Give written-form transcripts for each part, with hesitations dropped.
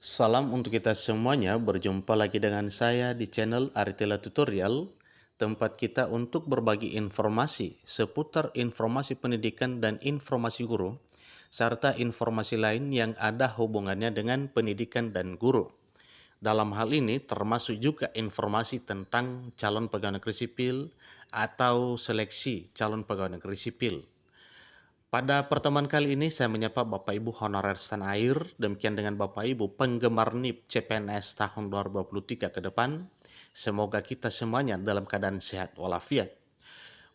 Salam untuk kita semuanya, berjumpa lagi dengan saya di channel Aritela Tutorial, tempat kita untuk berbagi informasi seputar informasi pendidikan dan informasi guru, serta informasi lain yang ada hubungannya dengan pendidikan dan guru. Dalam hal ini termasuk juga informasi tentang calon pegawai negeri sipil atau seleksi calon pegawai negeri sipil. Pada pertemuan kali ini saya menyapa Bapak Ibu honorer setanah air, demikian dengan Bapak Ibu penggemar NIP CPNS tahun 2023 ke depan. Semoga kita semuanya dalam keadaan sehat walafiat.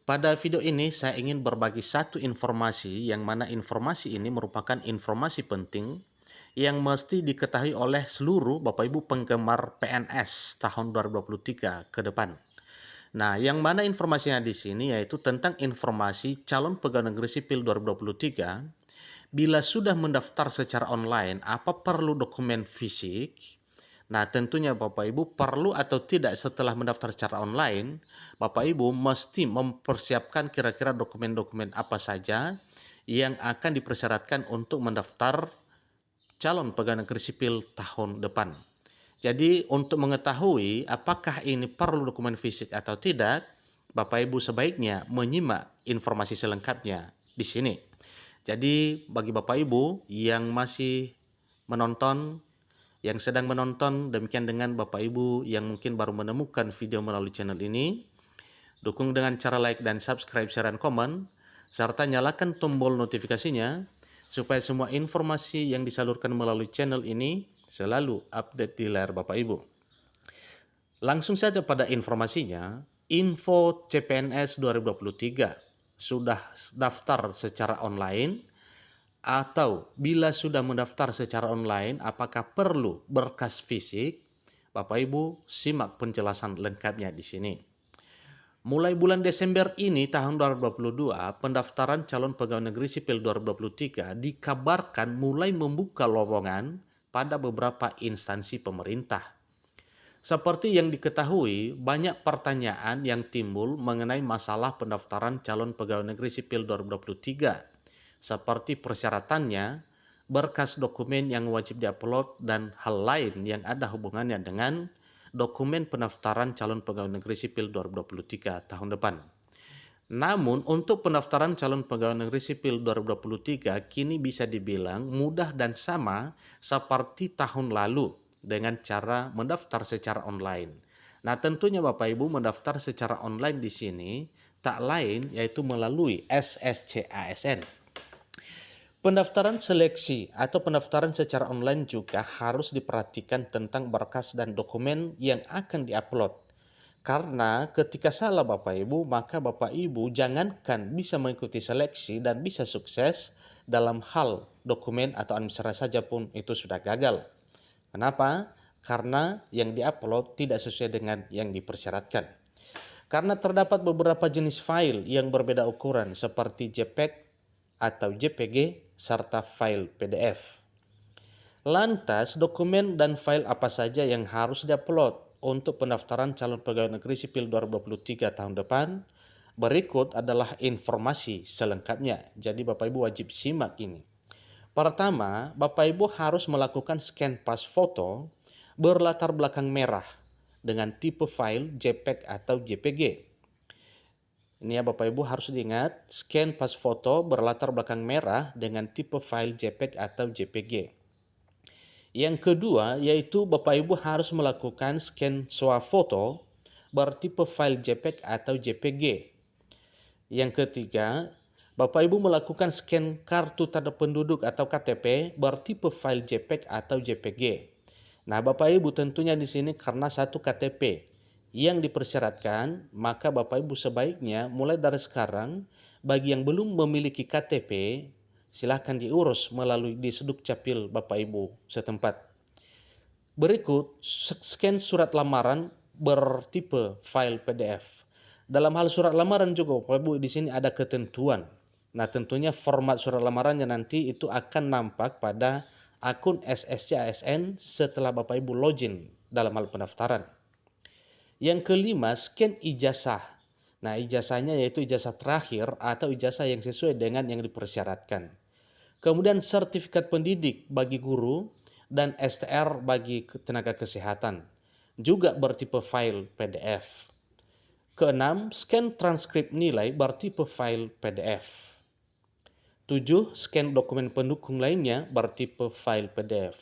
Pada video ini saya ingin berbagi satu informasi yang mana informasi ini merupakan informasi penting yang mesti diketahui oleh seluruh Bapak Ibu penggemar PNS tahun 2023 ke depan. Nah, yang mana informasinya di sini yaitu tentang informasi calon pegawai negeri sipil 2023. Bila sudah mendaftar secara online, apa perlu dokumen fisik? Nah, tentunya Bapak Ibu perlu atau tidak setelah mendaftar secara online, Bapak Ibu mesti mempersiapkan kira-kira dokumen-dokumen apa saja yang akan dipersyaratkan untuk mendaftar calon pegawai negeri sipil tahun depan. Jadi untuk mengetahui apakah ini perlu dokumen fisik atau tidak, Bapak Ibu sebaiknya menyimak informasi selengkapnya di sini. Jadi bagi Bapak Ibu yang masih menonton, yang sedang menonton, demikian dengan Bapak Ibu yang mungkin baru menemukan video melalui channel ini, dukung dengan cara like dan subscribe, share, dan komen, serta nyalakan tombol notifikasinya supaya semua informasi yang disalurkan melalui channel ini selalu update di layar Bapak Ibu. Langsung saja pada informasinya, info CPNS 2023 sudah daftar secara online atau bila sudah mendaftar secara online apakah perlu berkas fisik? Bapak Ibu simak penjelasan lengkapnya di sini. Mulai bulan Desember ini tahun 2022, pendaftaran calon pegawai negeri sipil 2023 dikabarkan mulai membuka lowongan pada beberapa instansi pemerintah. Seperti yang diketahui, banyak pertanyaan yang timbul mengenai masalah pendaftaran calon pegawai negeri sipil 2023, seperti persyaratannya, berkas dokumen yang wajib diupload, dan hal lain yang ada hubungannya dengan dokumen pendaftaran calon pegawai negeri sipil 2023 tahun depan. Namun, untuk pendaftaran calon pegawai negeri sipil 2023 kini bisa dibilang mudah dan sama seperti tahun lalu dengan cara mendaftar secara online. Nah, tentunya Bapak Ibu mendaftar secara online di sini tak lain yaitu melalui SSCASN. Pendaftaran seleksi atau pendaftaran secara online juga harus diperhatikan tentang berkas dan dokumen yang akan diupload. Karena ketika salah Bapak Ibu, maka Bapak Ibu jangankan bisa mengikuti seleksi dan bisa sukses dalam hal dokumen atau administrasi saja pun itu sudah gagal. Kenapa? Karena yang diupload tidak sesuai dengan yang dipersyaratkan. Karena terdapat beberapa jenis file yang berbeda ukuran seperti JPEG atau JPG serta file PDF. Lantas, dokumen dan file apa saja yang harus diupload untuk pendaftaran calon pegawai negeri sipil 2023 tahun depan? Berikut adalah informasi selengkapnya. Jadi Bapak Ibu wajib simak ini. Pertama, Bapak Ibu harus melakukan scan pas foto berlatar belakang merah dengan tipe file JPEG atau JPG. Ini ya Bapak Ibu harus diingat, scan pas foto berlatar belakang merah dengan tipe file JPEG atau JPG. Yang kedua, yaitu Bapak Ibu harus melakukan scan swafoto bertipe file JPEG atau JPG. Yang ketiga, Bapak Ibu melakukan scan kartu tanda penduduk atau KTP bertipe file JPEG atau JPG. Nah, Bapak Ibu tentunya di sini karena satu KTP yang dipersyaratkan, maka Bapak Ibu sebaiknya mulai dari sekarang bagi yang belum memiliki KTP, silakan diurus melalui di Sdukcapil Bapak Ibu setempat. Berikut scan surat lamaran bertipe file PDF. Dalam hal surat lamaran juga Bapak Ibu di sini ada ketentuan. Nah, tentunya format surat lamarannya nanti itu akan nampak pada akun SSCASN setelah Bapak Ibu login dalam hal pendaftaran. Yang kelima, scan ijazah. Nah, ijazahnya yaitu ijazah terakhir atau ijazah yang sesuai dengan yang dipersyaratkan. Kemudian sertifikat pendidik bagi guru dan STR bagi tenaga kesehatan, juga bertipe file PDF. Keenam, scan transkrip nilai bertipe file PDF. 7. Scan dokumen pendukung lainnya bertipe file PDF.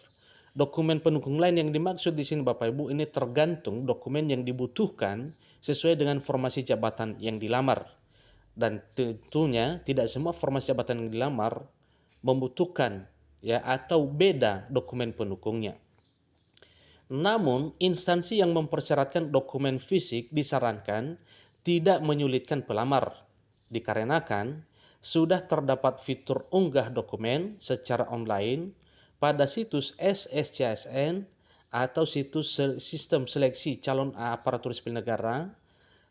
Dokumen pendukung lain yang dimaksud di sini Bapak Ibu ini tergantung dokumen yang dibutuhkan sesuai dengan formasi jabatan yang dilamar. Dan tentunya tidak semua formasi jabatan yang dilamar membutuhkan ya atau beda dokumen pendukungnya. Namun, instansi yang mempersyaratkan dokumen fisik disarankan tidak menyulitkan pelamar, dikarenakan sudah terdapat fitur unggah dokumen secara online pada situs SSCSN atau situs sistem seleksi calon aparatur sipil negara.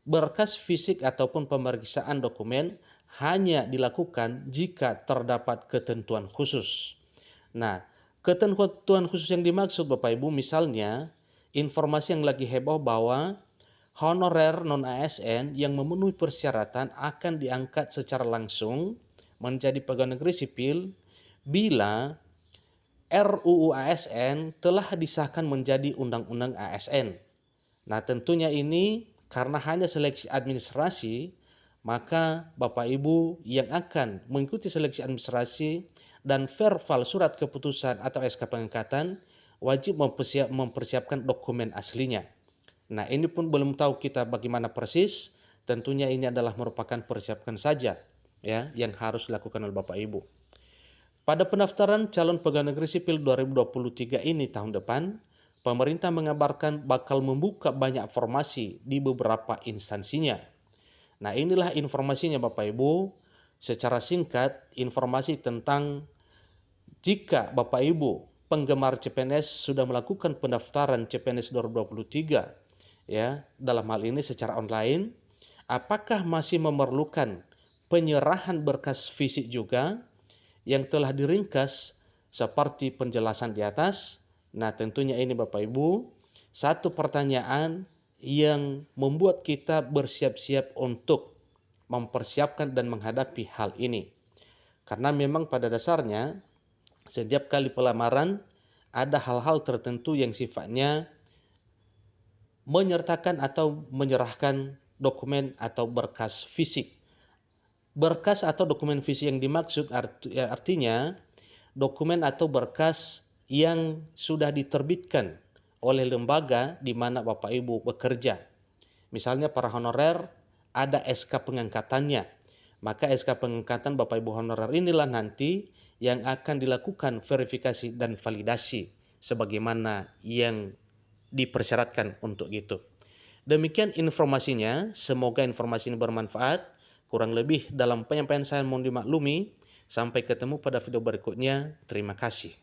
Berkas fisik ataupun pemeriksaan dokumen hanya dilakukan jika terdapat ketentuan khusus. Nah, ketentuan khusus yang dimaksud Bapak Ibu misalnya informasi yang lagi heboh bahwa honorer non-ASN yang memenuhi persyaratan akan diangkat secara langsung menjadi pegawai negeri sipil bila RUU ASN telah disahkan menjadi Undang-Undang ASN. Nah, tentunya ini karena hanya seleksi administrasi, maka Bapak Ibu yang akan mengikuti seleksi administrasi dan verbal surat keputusan atau SK pengangkatan wajib mempersiapkan dokumen aslinya. Nah, ini pun belum tahu kita bagaimana persis, tentunya ini adalah merupakan persiapkan saja ya yang harus dilakukan oleh Bapak Ibu. Pada pendaftaran calon pegawai negeri sipil 2023 ini tahun depan, pemerintah mengabarkan bakal membuka banyak formasi di beberapa instansinya. Nah, inilah informasinya Bapak Ibu. Secara singkat, informasi tentang jika Bapak Ibu penggemar CPNS sudah melakukan pendaftaran CPNS 2023 ya, dalam hal ini secara online, apakah masih memerlukan penyerahan berkas fisik juga yang telah diringkas seperti penjelasan di atas? Nah, tentunya ini Bapak Ibu, satu pertanyaan yang membuat kita bersiap-siap untuk mempersiapkan dan menghadapi hal ini. Karena memang pada dasarnya setiap kali pelamaran ada hal-hal tertentu yang sifatnya menyertakan atau menyerahkan dokumen atau berkas fisik. Berkas atau dokumen fisik yang dimaksud artinya dokumen atau berkas yang sudah diterbitkan oleh lembaga di mana Bapak Ibu bekerja. Misalnya para honorer ada SK pengangkatannya. Maka SK pengangkatan Bapak Ibu honorer inilah nanti yang akan dilakukan verifikasi dan validasi sebagaimana yang dipersyaratkan untuk itu. Demikian informasinya, semoga informasi ini bermanfaat. Kurang lebih dalam penyampaian saya mohon dimaklumi. Sampai ketemu pada video berikutnya. Terima kasih.